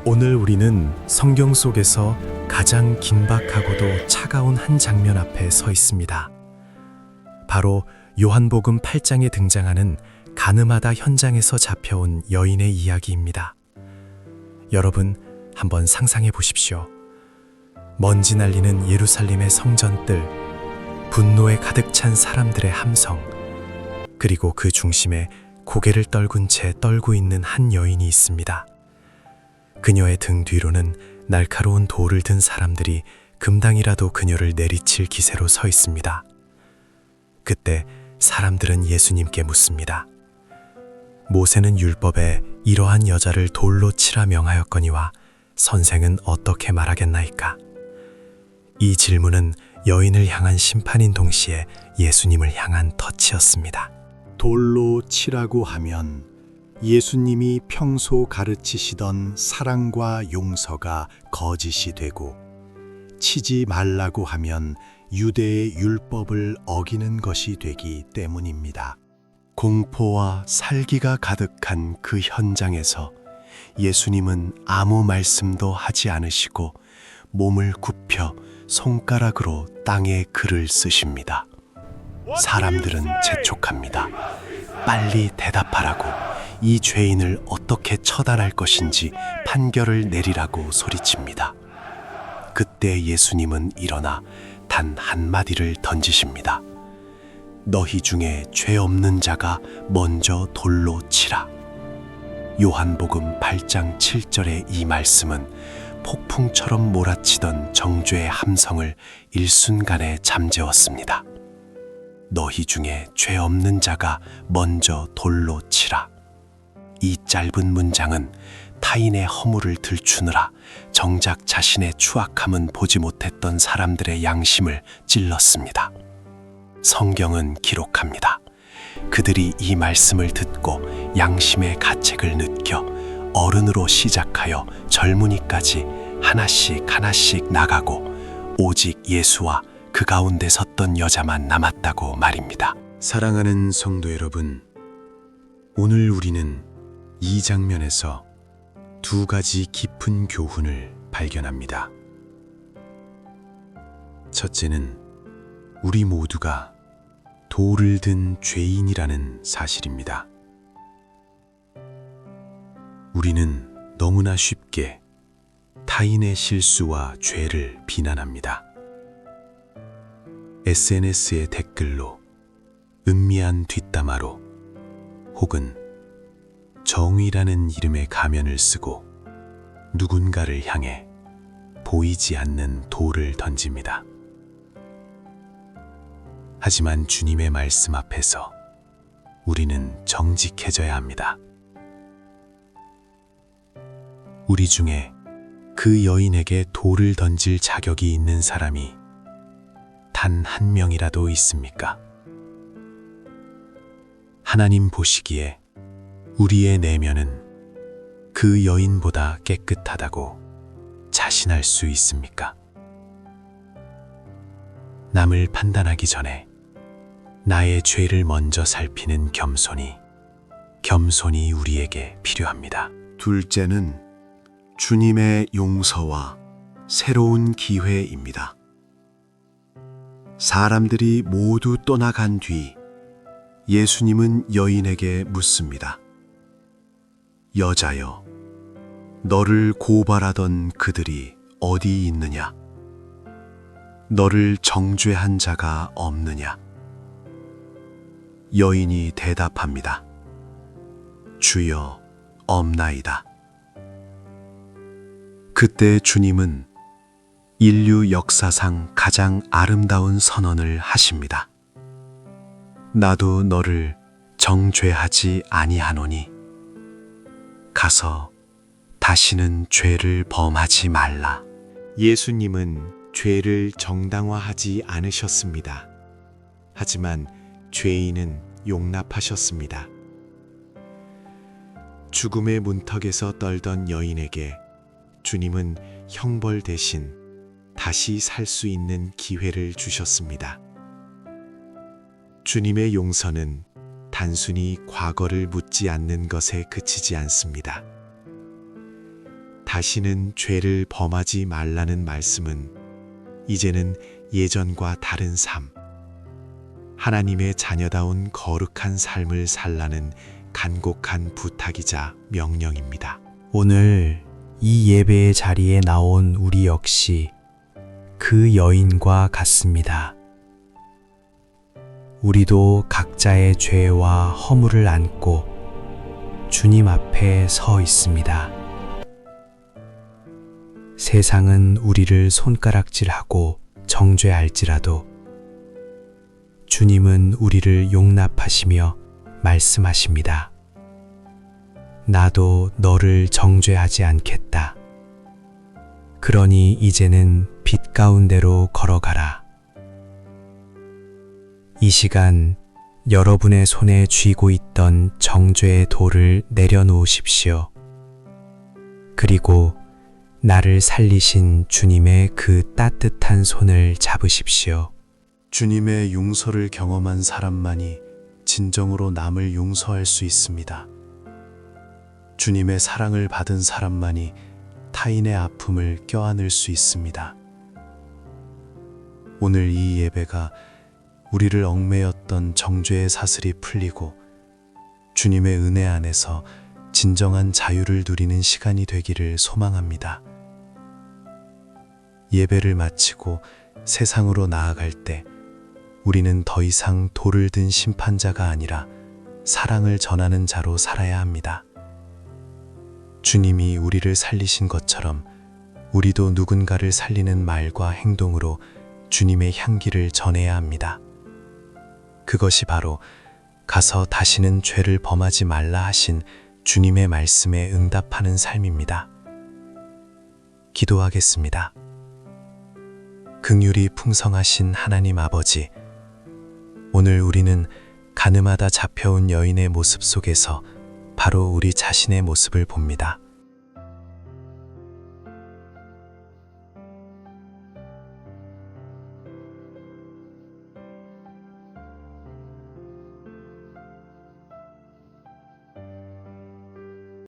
오늘 우리는 성경 속에서 가장 긴박하고도 차가운 한 장면 앞에 서 있습니다. 바로 요한복음 8장에 등장하는 가늠하다 현장에서 잡혀온 여인의 이야기입니다. 여러분, 한번 상상해 보십시오. 먼지 날리는 예루살렘의 성전뜰, 분노에 가득 찬 사람들의 함성, 그리고 그 중심에 고개를 떨군 채 떨고 있는 한 여인이 있습니다. 그녀의 등 뒤로는 날카로운 돌을 든 사람들이 금당이라도 그녀를 내리칠 기세로 서 있습니다. 그때 사람들은 예수님께 묻습니다. 모세는 율법에 이러한 여자를 돌로 치라 명하였거니와 선생은 어떻게 말하겠나이까? 이 질문은 여인을 향한 심판인 동시에 예수님을 향한 터치였습니다. 돌로 치라고 하면 예수님이 평소 가르치시던 사랑과 용서가 거짓이 되고, 치지 말라고 하면 유대의 율법을 어기는 것이 되기 때문입니다. 공포와 살기가 가득한 그 현장에서 예수님은 아무 말씀도 하지 않으시고 몸을 굽혀 손가락으로 땅에 글을 쓰십니다. 사람들은 재촉합니다. 빨리 대답하라고, 이 죄인을 어떻게 처단할 것인지 판결을 내리라고 소리칩니다. 그때 예수님은 일어나 단 한마디를 던지십니다. 너희 중에 죄 없는 자가 먼저 돌로 치라. 요한복음 8장 7절의 이 말씀은 폭풍처럼 몰아치던 정죄의 함성을 일순간에 잠재웠습니다. 너희 중에 죄 없는 자가 먼저 돌로 치라. 이 짧은 문장은 타인의 허물을 들추느라 정작 자신의 추악함은 보지 못했던 사람들의 양심을 찔렀습니다. 성경은 기록합니다. 그들이 이 말씀을 듣고 양심의 가책을 느껴 어른으로 시작하여 젊은이까지 하나씩 하나씩 나가고 오직 예수와 그 가운데 섰던 여자만 남았다고 말입니다. 사랑하는 성도 여러분, 오늘 우리는 이 장면에서 두 가지 깊은 교훈을 발견합니다. 첫째는 우리 모두가 돌을 든 죄인이라는 사실입니다. 우리는 너무나 쉽게 타인의 실수와 죄를 비난합니다. SNS의 댓글로, 은미한 뒷담화로, 혹은 정의라는 이름의 가면을 쓰고 누군가를 향해 보이지 않는 돌을 던집니다. 하지만 주님의 말씀 앞에서 우리는 정직해져야 합니다. 우리 중에 그 여인에게 돌을 던질 자격이 있는 사람이 단 한 명이라도 있습니까? 하나님 보시기에 우리의 내면은 그 여인보다 깨끗하다고 자신할 수 있습니까? 남을 판단하기 전에 나의 죄를 먼저 살피는 겸손이 우리에게 필요합니다. 둘째는 주님의 용서와 새로운 기회입니다. 사람들이 모두 떠나간 뒤 예수님은 여인에게 묻습니다. 여자여, 너를 고발하던 그들이 어디 있느냐? 너를 정죄한 자가 없느냐? 여인이 대답합니다. 주여, 없나이다. 그때 주님은 인류 역사상 가장 아름다운 선언을 하십니다. 나도 너를 정죄하지 아니하노니 가서 다시는 죄를 범하지 말라. 예수님은 죄를 정당화하지 않으셨습니다. 하지만 죄인은 용납하셨습니다. 죽음의 문턱에서 떨던 여인에게 주님은 형벌 대신 다시 살 수 있는 기회를 주셨습니다. 주님의 용서는 단순히 과거를 묻지 않는 것에 그치지 않습니다. 다시는 죄를 범하지 말라는 말씀은 이제는 예전과 다른 삶, 하나님의 자녀다운 거룩한 삶을 살라는 간곡한 부탁이자 명령입니다. 오늘 이 예배의 자리에 나온 우리 역시 그 여인과 같습니다. 우리도 각자의 죄와 허물을 안고 주님 앞에 서 있습니다. 세상은 우리를 손가락질하고 정죄할지라도 주님은 우리를 용납하시며 말씀하십니다. 나도 너를 정죄하지 않겠다. 그러니 이제는 빛 가운데로 걸어가라. 이 시간 여러분의 손에 쥐고 있던 정죄의 돌을 내려놓으십시오. 그리고 나를 살리신 주님의 그 따뜻한 손을 잡으십시오. 주님의 용서를 경험한 사람만이 진정으로 남을 용서할 수 있습니다. 주님의 사랑을 받은 사람만이 타인의 아픔을 껴안을 수 있습니다. 오늘 이 예배가 우리를 얽매였던 정죄의 사슬이 풀리고 주님의 은혜 안에서 진정한 자유를 누리는 시간이 되기를 소망합니다. 예배를 마치고 세상으로 나아갈 때 우리는 더 이상 돌을 든 심판자가 아니라 사랑을 전하는 자로 살아야 합니다. 주님이 우리를 살리신 것처럼 우리도 누군가를 살리는 말과 행동으로 주님의 향기를 전해야 합니다. 그것이 바로 가서 다시는 죄를 범하지 말라 하신 주님의 말씀에 응답하는 삶입니다. 기도하겠습니다. 긍휼이 풍성하신 하나님 아버지, 오늘 우리는 가늠하다 잡혀온 여인의 모습 속에서 바로 우리 자신의 모습을 봅니다.